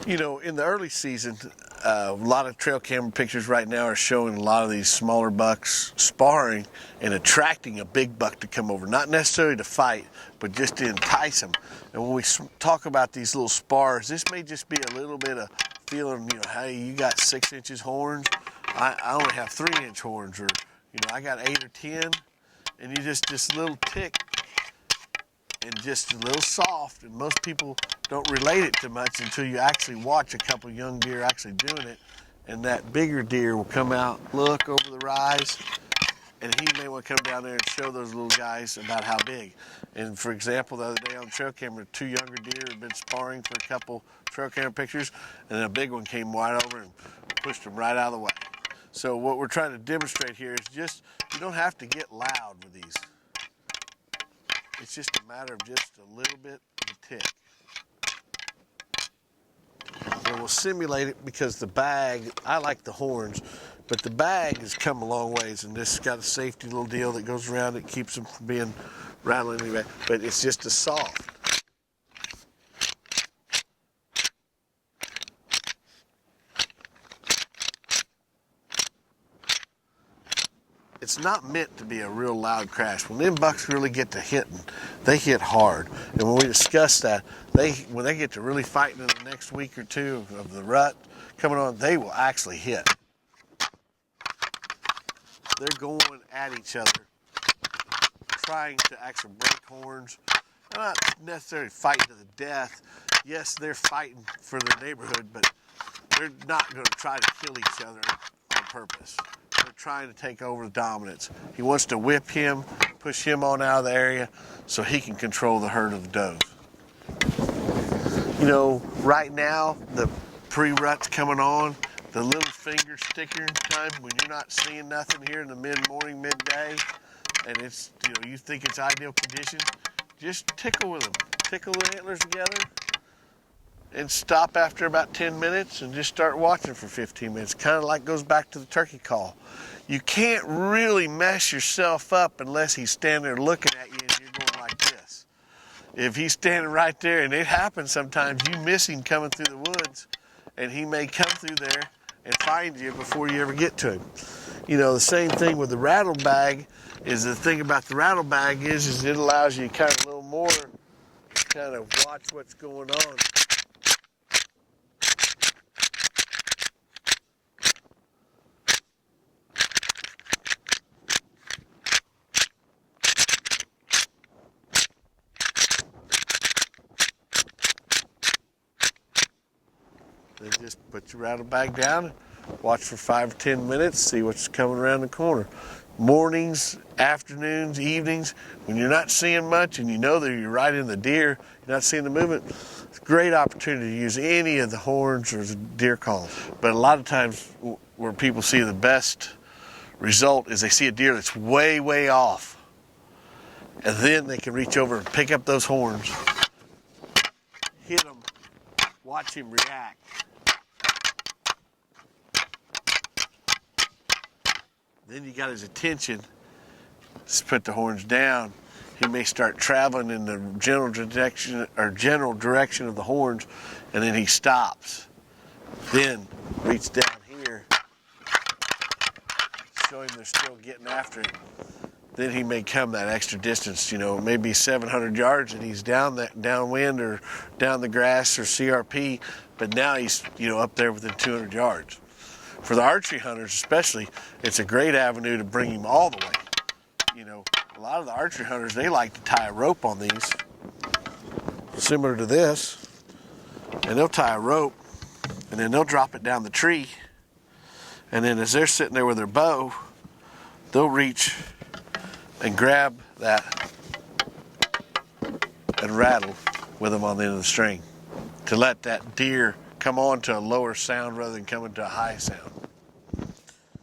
You know, in the early season, a lot of trail camera pictures right now are showing a lot of these smaller bucks sparring and attracting a big buck to come over. Not necessarily to fight, but just to entice them. And when we talk about these little spars, this may just be a little bit of feeling, you know, hey, you got 6 inches horns, I only have 3-inch horns, or, you know, I got 8 or 10, and you just this little tick and just a little soft, and most people don't relate it to much until you actually watch a couple young deer actually doing it, and that bigger deer will come out, look over the rise, and he may want to come down there and show those little guys about how big. And for example, the other day on trail camera, 2 younger deer had been sparring for a couple trail camera pictures, and then a big one came wide over and pushed them right out of the way. So what we're trying to demonstrate here is just, you don't have to get loud with these. It's just a matter of just a little bit of a tick. And we'll simulate it because the bag, I like the horns, but the bag has come a long ways, and this has got a safety little deal that goes around it, keeps them from being rattling anyway, but it's just a soft. It's not meant to be a real loud crash. When them bucks really get to hitting, they hit hard. And when we discuss that, when they get to really fighting in the next week or two of the rut coming on, they will actually hit. They're going at each other, trying to actually break horns. They're not necessarily fighting to the death. Yes, they're fighting for their neighborhood, but they're not going to try to kill each other on purpose. They're trying to take over the dominance. He wants to whip him, push him on out of the area so he can control the herd of the does. You know, right now, the pre-rut's coming on, the little finger sticker time when you're not seeing nothing here in the mid-morning, midday, and it's, you know, you think it's ideal conditions, just tickle with them. Tickle the antlers together and stop after about 10 minutes and just start watching for 15 minutes. Kind of like goes back to the turkey call. You can't really mess yourself up unless he's standing there looking at you and you're going like this. If he's standing right there, and it happens sometimes, you miss him coming through the woods, and he may come through there and find you before you ever get to him. You know, the same thing with the rattle bag. Is the thing about the rattle bag is it allows you kind of a little more kind of watch what's going on. Then just put your rattle bag down, watch for 5 or 10 minutes, see what's coming around the corner. Mornings, afternoons, evenings, when you're not seeing much and you know that you're right in the deer, you're not seeing the movement, it's a great opportunity to use any of the horns or the deer calls. But a lot of times where people see the best result is they see a deer that's way, way off. And then they can reach over and pick up those horns, hit them, watch him react. Then you got his attention. Just put the horns down. He may start traveling in the general direction of the horns, and then he stops. Then reach down here, show him they're still getting after him. Then he may come that extra distance, you know, maybe 700 yards, and he's downwind or down the grass or CRP, but now he's, you know, up there within 200 yards. For the archery hunters especially, it's a great avenue to bring him all the way. You know, a lot of the archery hunters, they like to tie a rope on these, similar to this, and they'll tie a rope, and then they'll drop it down the tree, and then as they're sitting there with their bow, they'll reach and grab that and rattle with them on the end of the string to let that deer come on to a lower sound rather than coming to a high sound.